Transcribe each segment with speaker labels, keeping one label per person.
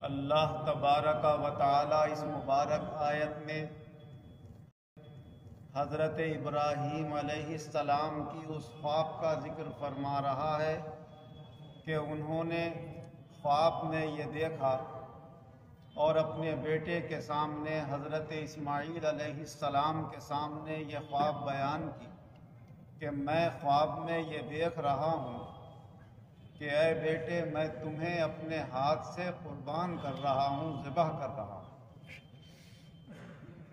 Speaker 1: अल्लाह तबारक व तआला इस मुबारक आयत में हज़रत इब्राहीम अलैहिस्सलाम की उस ख्वाब का ज़िक्र फरमा रहा है कि उन्होंने ख्वाब में ये देखा और अपने बेटे के सामने हज़रत इस्माईल अलैहिस्सलाम के सामने ये ख्वाब बयान की कि मैं ख्वाब में ये देख रहा हूँ कि ऐ बेटे, मैं तुम्हें अपने हाथ से कुर्बान कर रहा हूँ, ज़िबह कर रहा हूँ।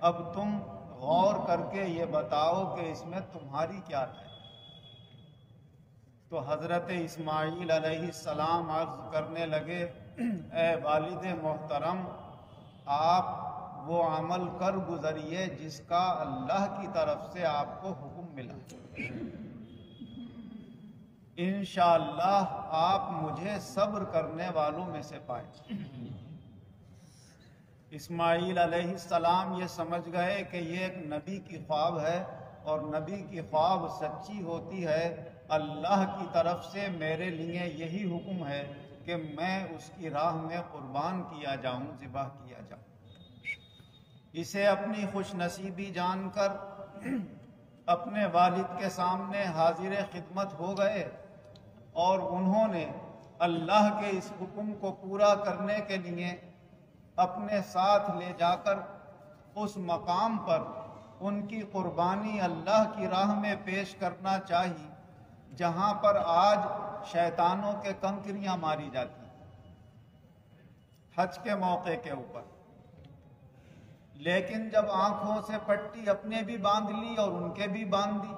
Speaker 1: अब तुम गौर करके ये बताओ कि इसमें तुम्हारी क्या राय है। तो हज़रत इस्माईल अलैहिस्सलाम अर्ज़ करने लगे, ऐ वालिद मोहतरम, आप वो अमल कर गुज़रिए जिसका अल्लाह की तरफ से आपको हुक्म मिला। इंशाअल्लाह आप मुझे सब्र करने वालों में से पाए। इस्माईल अलैहिस्सलाम ये समझ गए कि ये एक नबी की ख्वाब है और नबी की ख्वाब सच्ची होती है। अल्लाह की तरफ से मेरे लिए यही हुक्म है कि मैं उसकी राह में कुर्बान किया जाऊं, ज़िबह किया जाऊं। इसे अपनी खुशनसीबी जानकर अपने वालिद के सामने हाजिर खिदमत हो गए और उन्होंने अल्लाह के इस हुक्म को पूरा करने के लिए अपने साथ ले जाकर उस मकाम पर उनकी कुर्बानी अल्लाह की राह में पेश करना चाहिए जहाँ पर आज शैतानों के कंकरियाँ मारी जाती हज के मौके के ऊपर। लेकिन जब आंखों से पट्टी अपने भी बांध ली और उनके भी बांध दी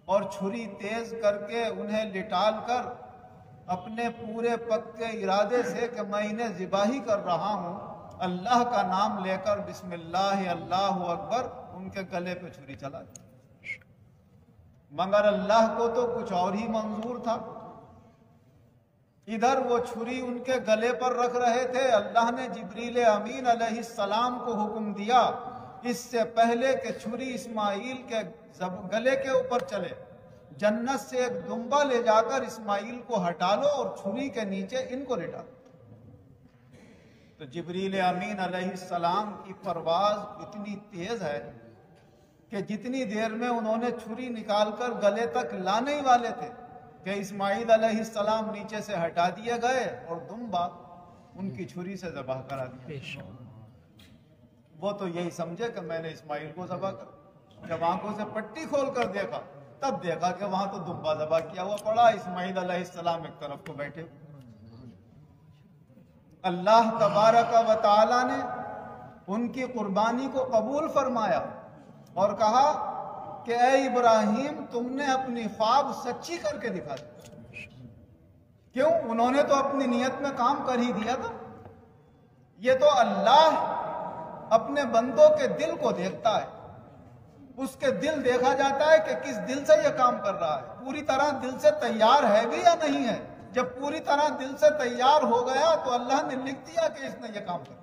Speaker 1: और छुरी तेज करके उन्हें लिटाल कर अपने पूरे पक्के इरादे से कि मैं इन्हें ज़िबाही कर रहा हूँ, अल्लाह का नाम लेकर बिस्मिल्लाह अल्लाहु अकबर, उनके गले पे छुरी चला दी। मगर अल्लाह को तो कुछ और ही मंजूर था। इधर वो छुरी उनके गले पर रख रहे थे, अल्लाह ने जिब्रील अमीन अलैहिस्सलाम को हुक्म दिया, इससे पहले कि छुरी इस्माईल के गले के ऊपर चले, जन्नत से एक दुम्बा ले जाकर इस्माईल को हटा लो और छुरी के नीचे इनको लेटा दो। तो जिब्रील अमीन अलैहिस्सलाम की परवाज इतनी तेज है कि जितनी देर में उन्होंने छुरी निकालकर गले तक लाने ही वाले थे कि इस्माईल अलैहिस्सलाम नीचे से हटा दिए गए और दुम्बा उनकी छुरी से ज़बह करा दिया। वो तो यही समझे कि मैंने इस्माईल को ज़बह कर। जब आंखों से पट्टी खोल कर देखा तब देखा कि वहां तो दुम्बा ज़बह किया हुआ पड़ा, इस्माईल अलैहिस्सलाम एक तरफ को बैठे। अल्लाह तबारक व तआला ने उनकी कुर्बानी को कबूल फरमाया और कहा कि ऐ इब्राहीम, तुमने अपनी ख्वाब सच्ची करके दिखा दी। क्यों? उन्होंने तो अपनी नियत में काम कर ही दिया था। ये तो अल्लाह अपने बंदों के दिल को देखता है, उसके दिल देखा जाता है कि किस दिल से यह काम कर रहा है, पूरी तरह दिल से तैयार है भी या नहीं है। जब पूरी तरह दिल से तैयार हो गया तो अल्लाह ने लिख दिया कि इसने यह काम कर।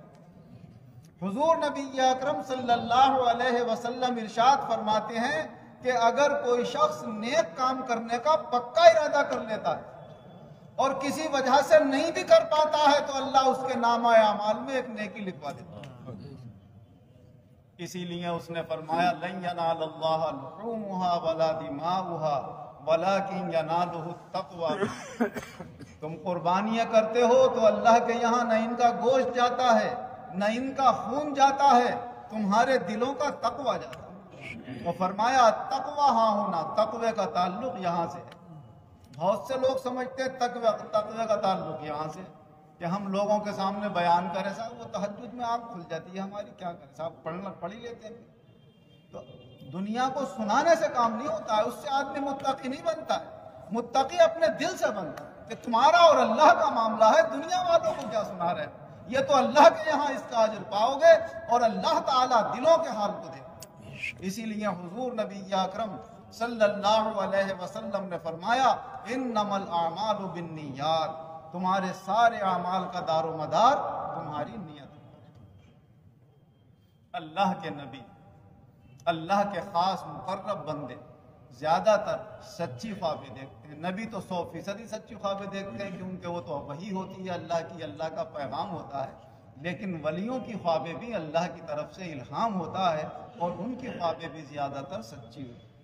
Speaker 1: हुजूर नबी अकरम सल्लल्लाहु अलैहि वसल्लम इरशाद फरमाते हैं कि अगर कोई शख्स नेक काम करने का पक्का इरादा कर लेता है और किसी वजह से नहीं भी कर पाता है तो अल्लाह उसके नामा अमाल में एक नेकी लिखवा देता है। इसीलिए उसने फरमाया, लन यनालल्लाह लुहूमुहा वला दिमाउहा वलाकिन यनालुहु तक़वा। तुम कुर्बानियां करते हो तो अल्लाह के यहाँ न इनका गोश्त जाता है न इनका खून जाता है, तुम्हारे दिलों का तकवा जाता है। वो फरमाया तकवा हाँ होना, तकवे का ताल्लुक यहाँ से है। बहुत से लोग समझते हैं तकवे का ताल्लुक यहाँ से कि हम लोगों के सामने बयान करें, साहब वो तहज्जुद में आँख खुल जाती है हमारी, क्या करें साहब, पढ़ ही लेते हैं। तो दुनिया को सुनाने से काम नहीं होता है, उससे आदमी मुत्तकी नहीं बनता है। मुत्तकी अपने दिल से बनता है कि तुम्हारा और अल्लाह का मामला है, दुनिया वालों को क्या सुना रहे हैं। ये तो अल्लाह के यहाँ इसका अजर पाओगे और अल्लाह ताला दिलों के हाल को देखो। इसीलिए हुजूर नबी अकरम सल्लल्लाहु अलैहि वसल्लम ने फरमाया, इन्नमल आमालु बिन्नियात, तुम्हारे सारे अमाल का दारो मदार तुम्हारी नियत। अल्लाह के नबी, अल्लाह के खास मुकर्रब बंदे ज़्यादातर सच्ची ख्वाबें देखते हैं। नबी तो 100% सच्ची ख्वाबें देखते हैं क्योंकि वो तो वही होती है अल्लाह की, अल्लाह का पैगाम होता है। लेकिन वलियों की ख्वाबें भी अल्लाह की तरफ से इल्हाम होता है और उनकी ख्वाबें भी ज़्यादातर सच्ची होती हैं।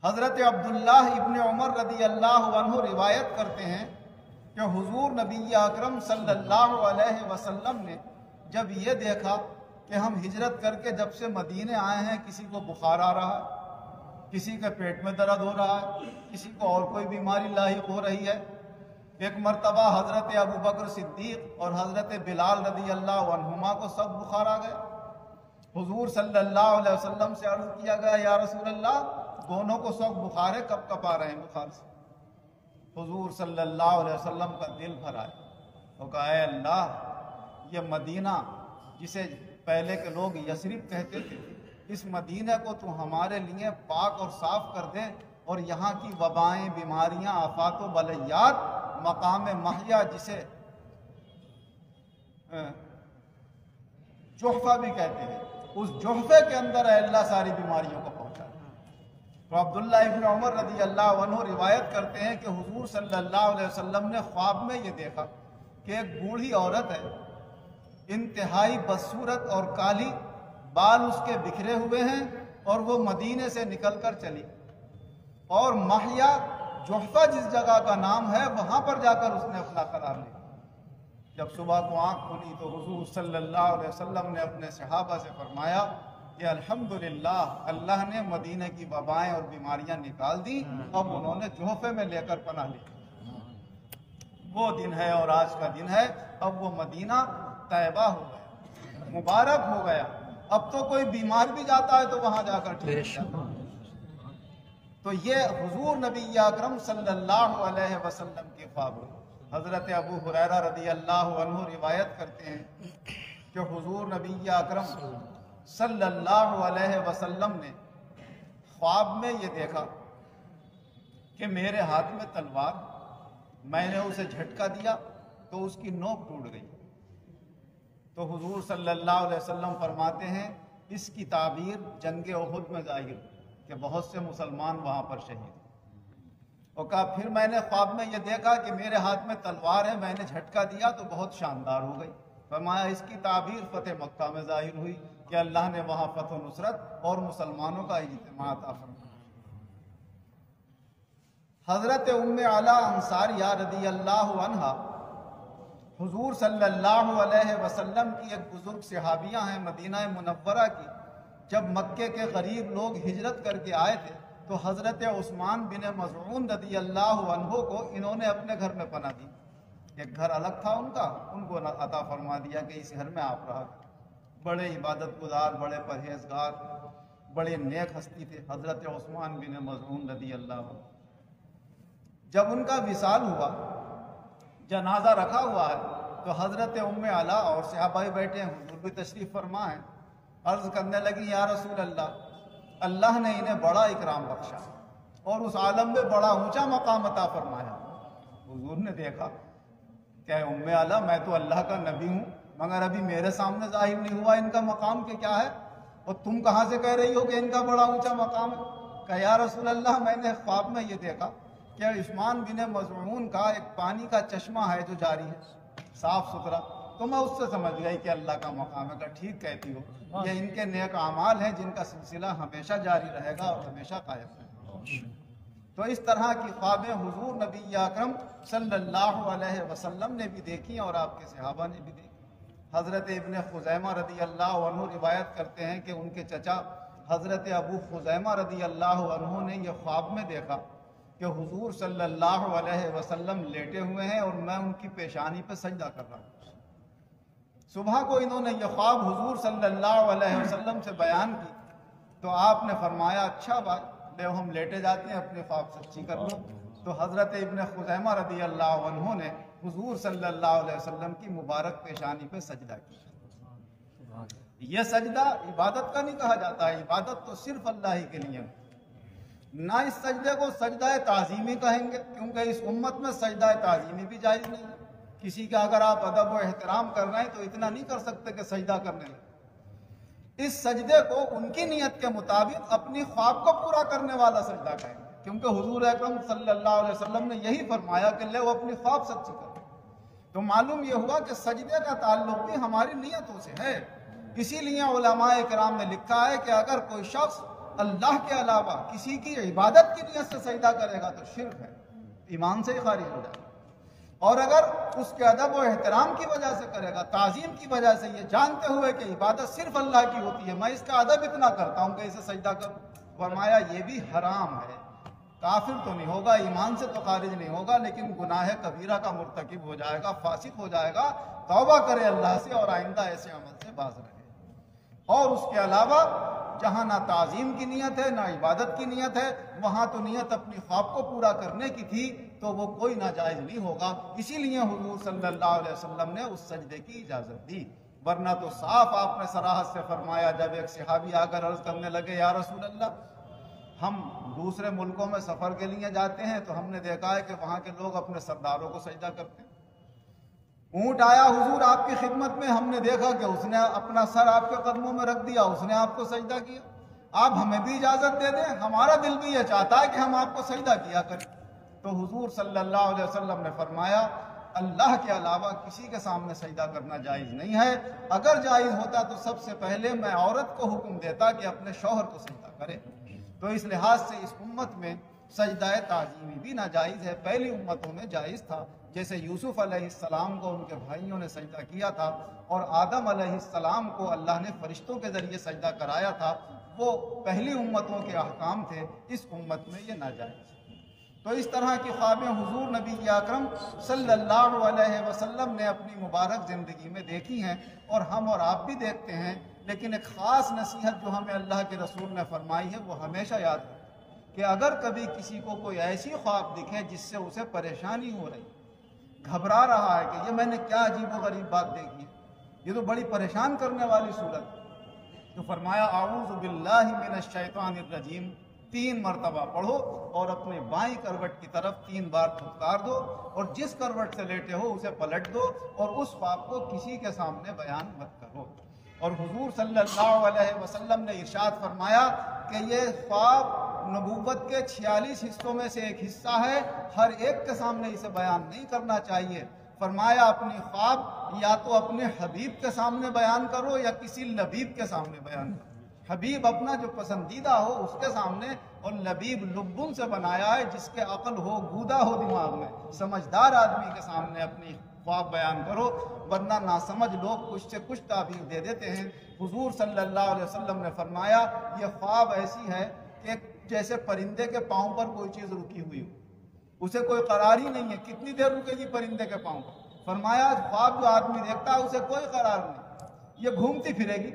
Speaker 1: हज़रत अब्दुल्लाह इब्न उमर रदी अल्लाह अन्हु रिवायत करते हैं कि हुजूर नबी अकरम सल्लल्लाहु अलैहि वसल्लम ने जब ये देखा कि हम हिजरत करके जब से मदीने आए हैं, किसी को बुखार आ रहा है, किसी के पेट में दर्द हो रहा है, किसी को और कोई बीमारी लाहिक हो रही है। एक मरतबा हज़रत अबू बकर सिद्दीक और हज़रत बिलाल रदी अल्लाह अन्हुमा को सब बुखार आ गया। हुजूर सल्लल्लाहु अलैहि वसल्लम से अर्ज़ किया गया, या रसूल अल्लाह, दोनों को सब बुखार है, कब कब आ रहे हैं बुखार से? हुजूर सल्लल्लाहु अलैहि वसल्लम का दिल भर आया। तो कहा, ऐ अल्लाह, ये मदीना जिसे पहले के लोग यसरिब कहते थे, इस मदीने को तू हमारे लिए पाक और साफ कर दे और यहाँ की वबाएं, बीमारियाँ, आफात व बलैयात, मकाम महया जिसे जोहफा भी कहते हैं, उस जोहफे के अंदर अल्लाह सारी बीमारियों को पहुँचा। तो अब्दुल्ला इब्न उमर रदी अल्लाह अन्हु रिवायत करते हैं कि हुजूर सल्लल्लाहु अलैहि वसल्लम ने ख्वाब में ये देखा कि एक बूढ़ी औरत है, इंतहाई बदसूरत और काली, बाल उसके बिखरे हुए हैं और वो मदीने से निकल कर चली और महया जोहफा जिस जगह का नाम है वहां पर जाकर उसने अपना करार लिया। जब सुबह को आंख खुली तो हुजूर सल्लल्लाहु अलैहि वसल्लम ने अपने सहाबा से फरमाया कि अल्हम्दुलिल्लाह, अल्लाह ने मदीने की वबाएं और बीमारियां निकाल दी, अब उन्होंने जोहफे में लेकर पनाह ली। वो दिन है और आज का दिन है। अब वो मदीना तैबा हो गया, मुबारक हो गया। अब तो कोई बीमार भी जाता है तो वहां जाकर ठीक हो जाता है। तो ये हुजूर नबी अकरम सल्लल्लाहु अलैहि वसल्लम के ख्वाब। हजरत अबू हुरैरा रदी अल्लाह अन्हु रिवायत करते हैं कि हुजूर नबी अकरम सल्लल्लाहु अलैहि वसल्लम ने ख्वाब में ये देखा कि मेरे हाथ में तलवार, मैंने उसे झटका दिया तो उसकी नोक टूट गई। तो हुजूर सल्लल्लाहु अलैहि वसल्लम फरमाते हैं, इसकी ताबीर जंग उहुद में ज़ाहिर कि बहुत से मुसलमान वहाँ पर शहीद। और कहा, फिर मैंने ख्वाब में ये देखा कि मेरे हाथ में तलवार है, मैंने झटका दिया तो बहुत शानदार हो गई। फरमाया, इसकी ताबीर फ़तेह मक्का में ज़ाहिर हुई कि अल्लाह ने वहाँ फ़तह नुसरत और मुसलमानों का इज्तिमा अता फरमाया। हज़रत उम्मे आला अंसारिया रदी अल्लाह अन्हा हुजूर सल्लल्लाहु अलैहि वसल्लम की एक बुजुर्ग सहाबियाँ हैं मदीना मुनव्वरा की। जब मक्के के गरीब लोग हिजरत करके आए थे तो हज़रत उस्मान बिन मज़ऊन रदी अल्लाह अन्हु को इन्होंने अपने घर में पनाह दी। एक घर अलग था उनका, उनको अता फरमा दिया कि इस घर में आप रहा। बड़े इबादत गुजार, बड़े परहेजगार, बड़े नेक हस्ती थे हज़रत उस्मान बिन मज़ऊन रदी अल्लाह। जब उनका विसाल हुआ, जनाजा रखा हुआ है, तो हज़रत उम्मे आला और सहाबा बैठे हैं, हुजूर भी तशरीफ़ फरमा है। अर्ज़ करने लगी, या रसूल अल्लाह, अल्लाह ने इन्हें बड़ा इकराम बख्शा और उस आलम में बड़ा ऊंचा मकाम अता फरमाया। हुजूर ने देखा, क्या उम्मे आला, मैं तो अल्लाह का नबी हूँ, मगर अभी मेरे सामने जाहिर नहीं हुआ इनका मकाम के क्या है, और तुम कहाँ से कह रही हो कि इनका बड़ा ऊंचा मकाम है? कहा, या रसूल अल्लाह, मैंने ख्वाब में ये देखा कि उस्मान बिन मज़ऊन का एक पानी का चश्मा है जो जारी है, साफ सुथरा, तो मैं उससे समझ गई कि अल्लाह का मकाम है। ठीक कहती हो, ये इनके नेक अमाल हैं जिनका सिलसिला हमेशा जारी रहेगा और हमेशा कायम रहेगा। तो इस तरह की ख्वाबें हुजूर नबी अकरम सल्लल्लाहु अलैहि वसल्लम ने भी देखी और आपके सहाबा ने भी देखी। हज़रत इब्न खुज़ैमा रदी अल्लाह अन्हु रिवायत करते हैं कि उनके चचा हज़रत अबू खुज़ैमा रदी अल्लाह अन्हु ने यह ख्वाब में देखा कि हुजूर सल्लल्लाहु अलैहि वसल्लम लेटे हुए हैं और मैं उनकी पेशानी पे सजदा कर रहा हूँ। सुबह को इन्होंने यह ख्वाब हुजूर सल्लल्लाहु अलैहि वसल्लम से बयान की तो आपने फरमाया, अच्छा भाई, ले हम लेटे जाते हैं, अपने ख्वाब सच्ची कर लो। तो हज़रत इब्न खुज़ैमा रदी अल्लाह अन्हु ने हुजूर सल्लल्लाहु अलैहि वसल्लम की मुबारक पेशानी पे सजदा किया। यह सजदा इबादत का नहीं कहा जाता है, इबादत तो सिर्फ अल्लाह ही के लिए। ना इस सजदे को सजदा ताज़ीमी कहेंगे, क्योंकि इस उम्मत में सजदा ताज़ीमी भी जायज़ नहीं है। किसी का अगर आप अदब व एहतराम कर रहे हैं तो इतना नहीं कर सकते कि सजदा करने लगे। इस सजदे को उनकी नीयत के मुताबिक अपनी ख्वाब को पूरा करने वाला सजदा कहेंगे, क्योंकि हुजूर अकरम सल्लल्लाहु अलैहि वसल्लम ने यही फरमाया कि ले वो अपनी ख्वाब सच्ची करे। तो मालूम यह हुआ कि सजदे का ताल्लुक भी हमारी नीयतों से है। इसीलिए उलमाए किराम ने लिखा है कि अगर कोई शख्स अल्लाह के अलावा किसी की इबादत की नीयत से सजदा करेगा तो शिर्क है, ईमान से ही खारिज हो जाएगा। और अगर उसके अदब और एहतराम की वजह से करेगा, ताज़ीम की वजह से, ये जानते हुए कि इबादत सिर्फ अल्लाह की होती है, मैं इसका अदब इतना करता हूँ कि इसे सजदा करूँ, फरमाया ये भी हराम है। काफिर तो नहीं होगा, ईमान से तो खारिज नहीं होगा, लेकिन गुनाह कबीरा का मुर्तकिब हो जाएगा, फासिक हो जाएगा। तौबा करे अल्लाह से और आइंदा ऐसे अमल से बाज रहे। और उसके अलावा जहाँ ना ताज़ीम की नीयत है ना इबादत की नीयत है, वहाँ तो नीयत अपनी ख्वाब को पूरा करने की थी, तो वो कोई नाजायज़ नहीं होगा। इसीलिए हुजूर सल्लल्लाहु अलैहि वसल्लम ने उस सजदे की इजाज़त दी। वरना तो साफ आपने सराहत से फरमाया, जब एक सहाबी आकर अर्ज करने लगे, या रसूल अल्लाह, हम दूसरे मुल्कों में सफ़र के लिए जाते हैं तो हमने देखा है कि वहाँ के लोग अपने सरदारों को सजदा करते हैं। ऊँट आया हुजूर आपकी खिदमत में, हमने देखा कि उसने अपना सर आपके कदमों में रख दिया, उसने आपको सजदा किया। आप हमें भी इजाज़त दे दें, हमारा दिल भी ये चाहता है कि हम आपको सजदा किया करें। तो हुजूर सल्लल्लाहु अलैहि वसल्लम ने फरमाया, अल्लाह के अलावा किसी के सामने सजदा करना जायज़ नहीं है। अगर जायज़ होता तो सबसे पहले मैं औरत को हुक्म देता कि अपने शौहर को सजदा करे। तो इस लिहाज से इस उम्मत में सजदा ताज़ीमी भी नाजायज़ है। पहली उम्मतों में जायज़ था, जैसे यूसुफ अलैहिस्सलाम को उनके भाइयों ने सजदा किया था और आदम अलैहिस्सलाम को अल्लाह ने फरिश्तों के ज़रिए सजदा कराया था, वो पहली उम्मतों के अहकाम थे। इस उम्मत में ये नाजायज़। तो इस तरह की ख्वाबें हुजूर नबी अकरम सल्लल्लाहु अलैहि वसल्लम ने अपनी मुबारक ज़िंदगी में देखी हैं और हम और आप भी देखते हैं। लेकिन एक ख़ास नसीहत जो हमें अल्लाह के रसूल ने फरमाई है, वो हमेशा याद रखें कि अगर कभी किसी को कोई ऐसी ख्वाब दिखे जिससे उसे परेशानी हो रही, घबरा रहा है कि ये मैंने क्या अजीब व गरीब बात देखी है, ये तो बड़ी परेशान करने वाली सूरत, तो फरमाया आऊज़ु बिल्लाहि मिनश शैतानिर रजीम 3 मरतबा पढ़ो और अपने बाईं करवट की तरफ 3 बार फुटकार दो और जिस करवट से लेटे हो उसे पलट दो और उस ख्वाब को किसी के सामने बयान मत करो। और हुजूर सल्लल्लाहु अलैहि वसल्लम ने इरशाद फरमाया कि ये ख्वाब नबूवत के 46 हिस्सों में से एक हिस्सा है, हर एक के सामने इसे बयान नहीं करना चाहिए। फरमाया अपनी ख्वाब या तो अपने हबीब के सामने बयान करो या किसी लबीब के सामने बयान करो। हबीब अपना जो पसंदीदा हो उसके सामने, और लबीब लुब्बुन से बनाया है, जिसके अकल हो, गूदा हो दिमाग में, समझदार आदमी के सामने अपनी ख्वाब बयान करो, वरना नासमझ लोग कुछ से कुछ ताबीर दे देते हैं। हुजूर सल्लल्लाहु अलैहि वसल्लम ने फरमाया यह ख्वाब ऐसी है कि जैसे परिंदे के पाँव पर कोई चीज़ रुकी हुई हो, उसे कोई करार ही नहीं है, कितनी देर रुकेगी परिंदे के पाँव पर। फरमाया ख्वाब जो आदमी देखता है उसे कोई करार नहीं, ये घूमती फिरेगी,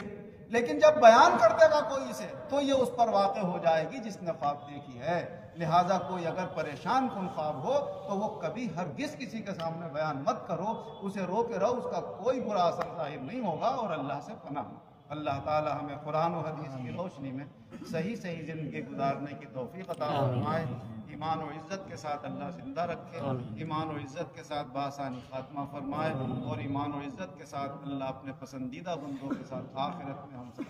Speaker 1: लेकिन जब बयान कर देगा कोई इसे तो ये उस पर वाक़ हो जाएगी जिसने ख्वाब देखी है। लिहाजा कोई अगर परेशान कुन ख्वाब हो तो वो कभी हरगिज़ किसी के सामने बयान मत करो, उसे रोके रहो, उसका कोई बुरा असर ज़ाहिर नहीं होगा और अल्लाह से पनाह। अल्लाह ताला हमें कुरान और हदीस की रोशनी में सही सही ज़िंदगी गुजारने की तौफीक अता फरमाए। ईमान और इज़्ज़त के साथ अल्लाह जिंदा रखे, ईमान और इज़्ज़त के साथ बासानी खात्मा फरमाए और ईमान और इज़्ज़त के साथ अल्लाह अपने पसंदीदा बंदों के साथ आखिरत में हम सब